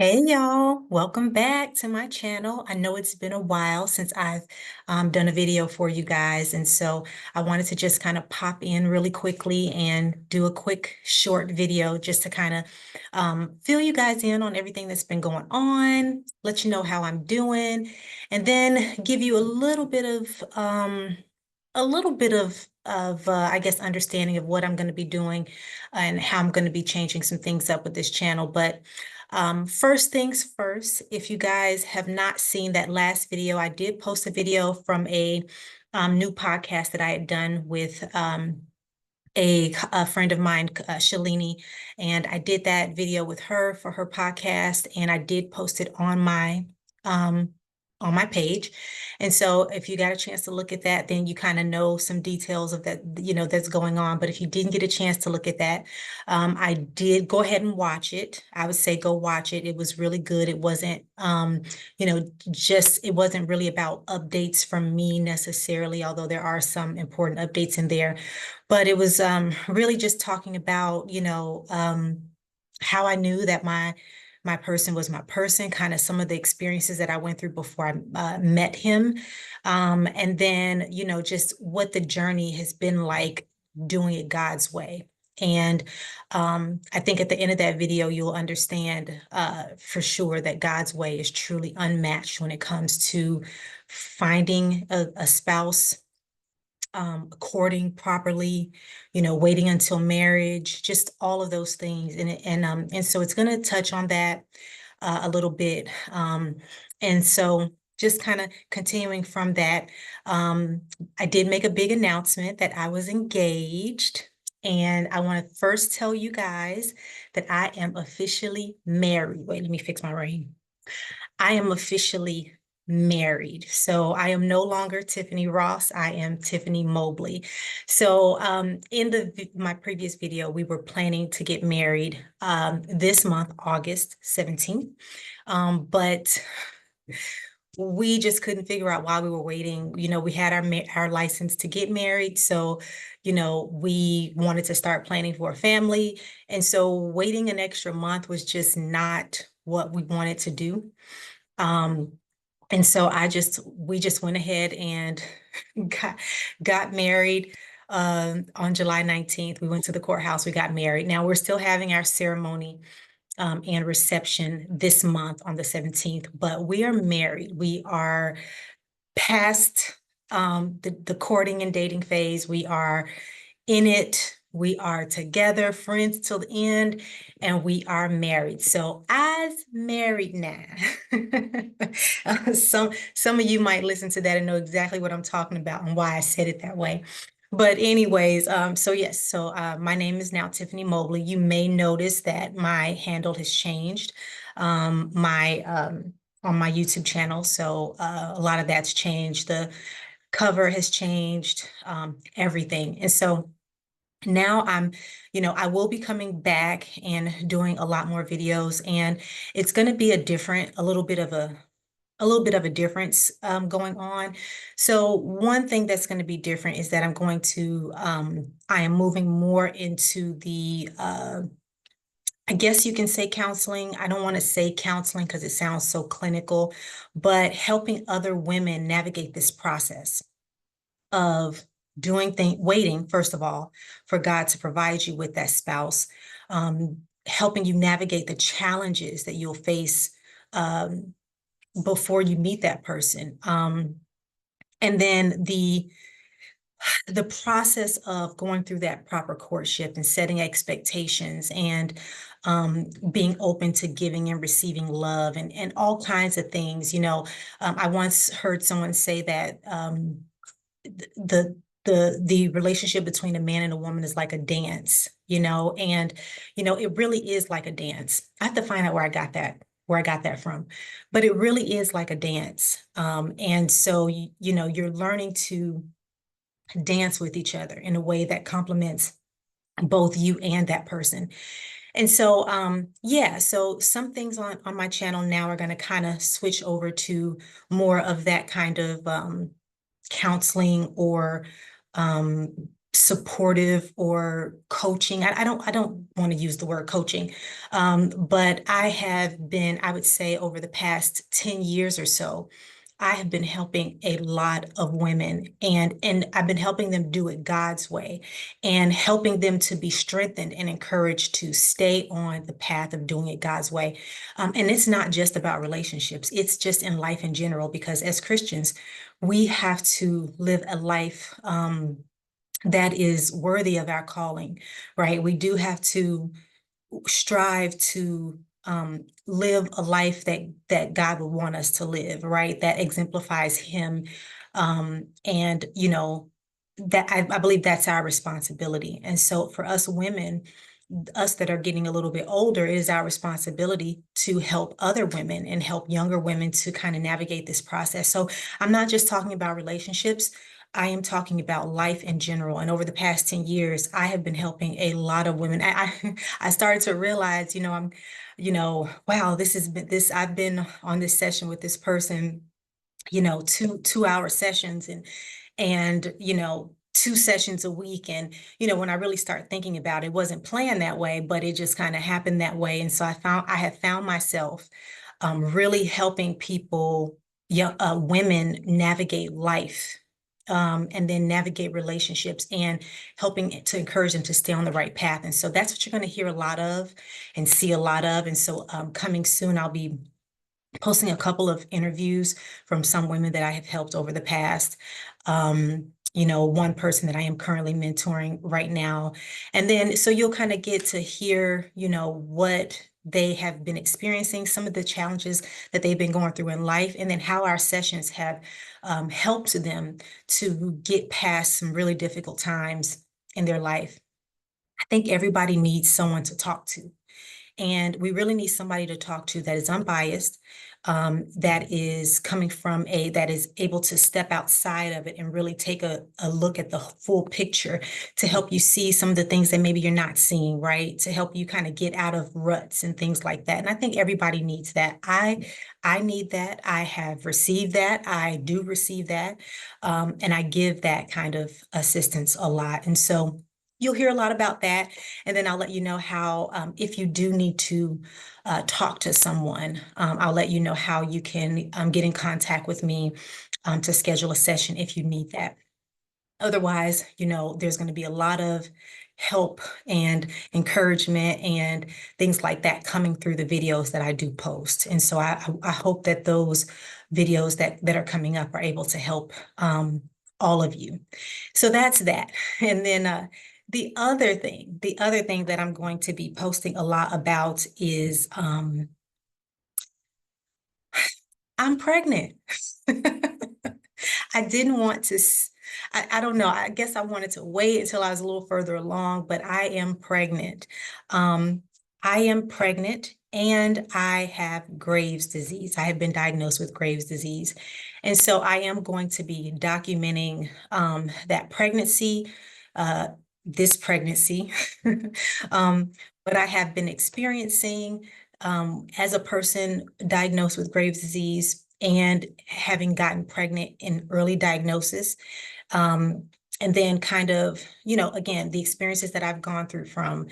Hey y'all, welcome back to my channel. I know it's been a while since I've done a video for you guys, and so I wanted to just kind of pop in really quickly and do a quick short video just to kind of fill you guys in on everything that's been going on, let you know how I'm doing, and then give you a little bit of I guess understanding of what I'm going to be doing and how I'm going to be changing some things up with this channel. But first things first, if you guys have not seen that last video, I did post a video from a new podcast that I had done with a friend of mine, Shalini, and I did that video with her for her podcast, and I did post it um, on my page. And so, if you got a chance to look at that, then you kind of know some details of that, that's going on. But if you didn't get a chance to look at that, I did go ahead and watch it. I would say go watch it. It was really good. It wasn't, it wasn't really about updates from me necessarily, although there are some important updates in there. But it was really just talking about, how I knew that my person was my person, kind of some of the experiences that I went through before I met him. And then, just what the journey has been like doing it God's way. And I think at the end of that video, you'll understand for sure that God's way is truly unmatched when it comes to finding a spouse, courting properly, waiting until marriage, just all of those things. And so it's going to touch on that a little bit. And so just kind of continuing from that, I did make a big announcement that I was engaged. And I want to first tell you guys that I am officially married. Wait, let me fix my ring. I am officially married. So I am no longer Tiffany Ross. I am Tiffany Mobley. So in my previous video, we were planning to get married this month, August 17th. But we just couldn't figure out why we were waiting. We had our license to get married. So, we wanted to start planning for a family. And so waiting an extra month was just not what we wanted to do. Um, and so we just went ahead and got, got married on July 19th. We went to the courthouse, we got married. Now we're still having our ceremony and reception this month on the 17th, but we are married. We are past the courting and dating phase. We are in it. We are together, friends till the end, and we are married. So as married now, some of you might listen to that and know exactly what I'm talking about and why I said it that way. But anyways, so yes, so my name is now Tiffany Mobley. You may notice that my handle has changed, my on my YouTube channel. So a lot of that's changed. The cover has changed, everything. And so now I will be coming back and doing a lot more videos, and it's going to be a little bit of a difference going on. So one thing that's going to be different is that I am moving more into the I guess you can say counseling. I don't want to say counseling because it sounds so clinical, but helping other women navigate this process of waiting, first of all, for God to provide you with that spouse, helping you navigate the challenges that you'll face um, before you meet that person. And then the process of going through that proper courtship and setting expectations and being open to giving and receiving love and all kinds of things. I once heard someone say that the the relationship between a man and a woman is like a dance, and it really is like a dance. I have to find out where I got that from, but it really is like a dance. And so you're learning to dance with each other in a way that complements both you and that person. And so yeah, so some things on my channel now are going to kind of switch over to more of that kind of counseling or supportive or coaching. I don't want to use the word coaching. But I have been, I would say over the past 10 years or so, I have been helping a lot of women, and I've been helping them do it God's way, and helping them to be strengthened and encouraged to stay on the path of doing it God's way. And it's not just about relationships, it's just in life in general, because as Christians, we have to live a life that is worthy of our calling, right? We do have to strive to live a life that God would want us to live, right? That exemplifies Him, and that I believe that's our responsibility. And so for us women, us that are getting a little bit older, it is our responsibility to help other women and help younger women to kind of navigate this process. So I'm not just talking about relationships. I am talking about life in general. And over the past 10 years, I have been helping a lot of women. I started to realize, wow, I've been on this session with this person, 2 hour sessions, and two sessions a week. And when I really start thinking about it, it wasn't planned that way, but it just kind of happened that way. And so I have found myself really helping people, young women, navigate life, and then navigate relationships, and helping to encourage them to stay on the right path. And so that's what you're going to hear a lot of and see a lot of. And so coming soon, I'll be posting a couple of interviews from some women that I have helped over the past. One person that I am currently mentoring right now. And then so you'll kind of get to hear, what they have been experiencing, some of the challenges that they've been going through in life, and then how our sessions have helped them to get past some really difficult times in their life. I think everybody needs someone to talk to. And we really need somebody to talk to that is unbiased, that is coming from that is able to step outside of it and really take a look at the full picture, to help you see some of the things that maybe you're not seeing, right? To help you kind of get out of ruts and things like that. And I think everybody needs that. I need that. I have received that. I do receive that. And I give that kind of assistance a lot. And so you'll hear a lot about that. And then I'll let you know how, if you do need to talk to someone, I'll let you know how you can get in contact with me to schedule a session if you need that. Otherwise, there's going to be a lot of help and encouragement and things like that coming through the videos that I do post. And so I hope that those videos that are coming up are able to help all of you. So that's that. And then the other thing that I'm going to be posting a lot about is I'm pregnant. I didn't want to, I don't know. I guess I wanted to wait until I was a little further along, but I am pregnant. Um, I am pregnant and I have Graves' disease. I have been diagnosed with Graves' disease. And so I am going to be documenting that pregnancy, uh, this pregnancy, what I have been experiencing as a person diagnosed with Graves' disease and having gotten pregnant in early diagnosis. Um, and then kind of, again, the experiences that I've gone through from,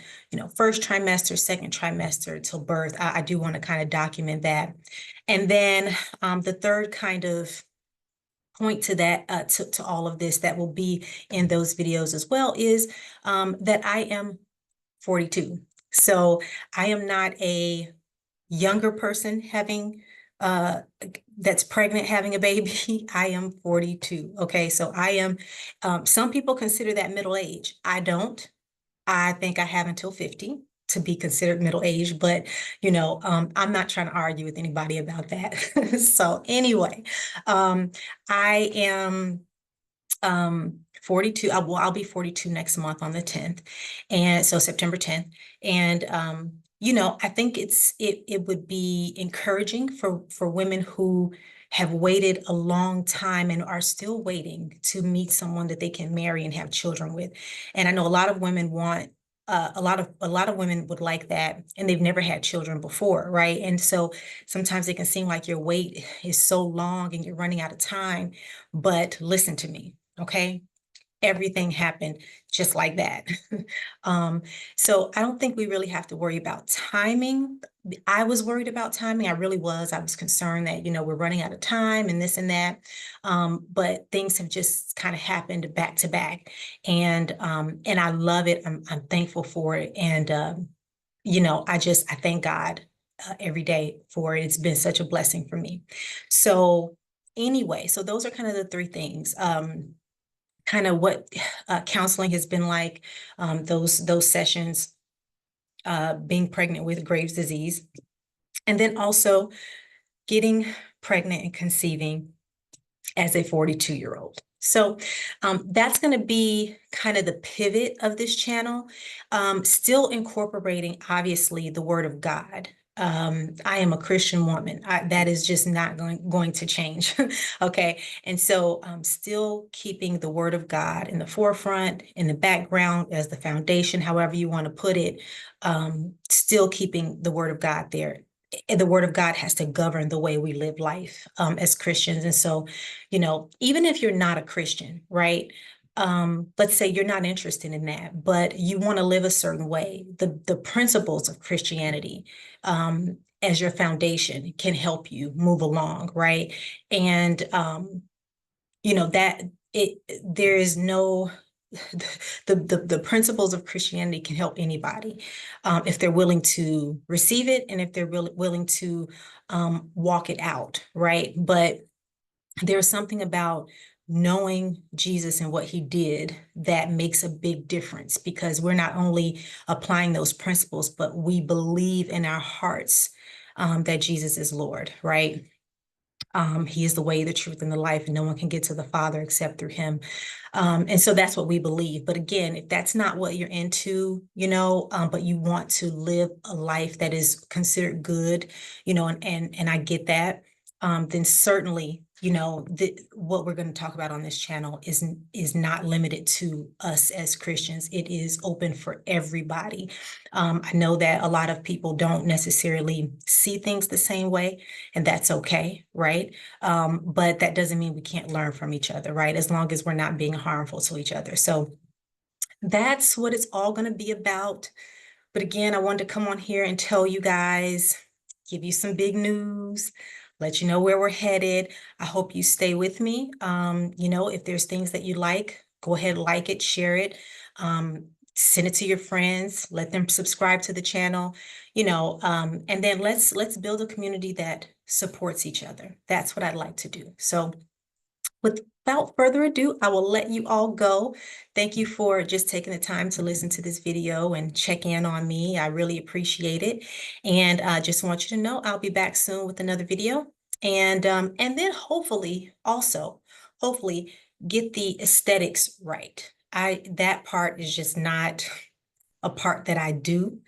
first trimester, second trimester till birth. I do want to kind of document that. And then the third kind of point to that, to all of this that will be in those videos as well, is that I am 42. So I am not a younger person having that's pregnant having a baby. I am 42. Okay, so I am some people consider that middle age. I don't. I think I have until 50 to be considered middle age, but I'm not trying to argue with anybody about that. So anyway, I am 42. I'll be 42 next month on the 10th. And so September 10th. And I think it would be encouraging for women who have waited a long time and are still waiting to meet someone that they can marry and have children with. And I know a lot of women want a lot of women would like that, and they've never had children before, right? And so sometimes it can seem like your wait is so long and you're running out of time. But listen to me, okay? everything happened just like that. Um, so I don't think we really have to worry about timing. I was worried about timing. I really was. I was concerned that, we're running out of time and this and that. But things have just kind of happened back to back. And I love it. I'm thankful for it. And I thank God every day for it. It's been such a blessing for me. So anyway, so those are kind of the three things. Kind of what counseling has been like, those sessions, being pregnant with Graves' disease, and then also getting pregnant and conceiving as a 42-year-old. So that's going to be kind of the pivot of this channel, still incorporating, obviously, the Word of God. I am a Christian woman. That is just not going to change. Okay. And so still keeping the Word of God in the forefront, in the background as the foundation, however you want to put it, still keeping the Word of God there. The Word of God has to govern the way we live life as Christians. And so, even if you're not a Christian, right? Let's say you're not interested in that, but you want to live a certain way. The principles of Christianity as your foundation can help you move along, right? And that there is no the principles of Christianity can help anybody if they're willing to receive it and if they're really willing to walk it out, right? But there's something about knowing Jesus and what he did that makes a big difference, because we're not only applying those principles, but we believe in our hearts that Jesus is Lord, right? He is the way, the truth, and the life, and no one can get to the Father except through him. And so that's what we believe. But again, if that's not what you're into, but you want to live a life that is considered good, and I get that, then certainly, what we're going to talk about on this channel is not limited to us as Christians. It is open for everybody. I know that a lot of people don't necessarily see things the same way, and that's okay, right? But that doesn't mean we can't learn from each other, right? As long as we're not being harmful to each other. So that's what it's all going to be about. But again, I wanted to come on here and tell you guys, give you some big news, let you know where we're headed. I hope you stay with me. If there's things that you like, go ahead, like it, share it, send it to your friends, let them subscribe to the channel, and then let's build a community that supports each other. That's what I'd like to do. So without further ado, I will let you all go. Thank you for just taking the time to listen to this video and check in on me. I really appreciate it. And I just want you to know I'll be back soon with another video. And then hopefully get the aesthetics right. That part is just not a part that I do.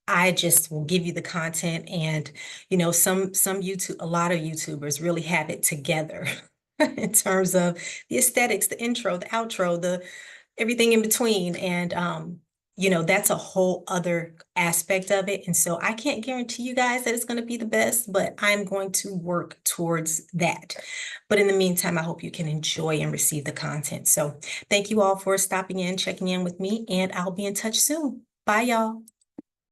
I just will give you the content, and a lot of YouTubers really have it together in terms of the aesthetics, the intro, the outro, the everything in between. And that's a whole other aspect of it. And so I can't guarantee you guys that it's going to be the best, but I'm going to work towards that. But in the meantime, I hope you can enjoy and receive the content. So thank you all for stopping in, checking in with me, and I'll be in touch soon. Bye, y'all.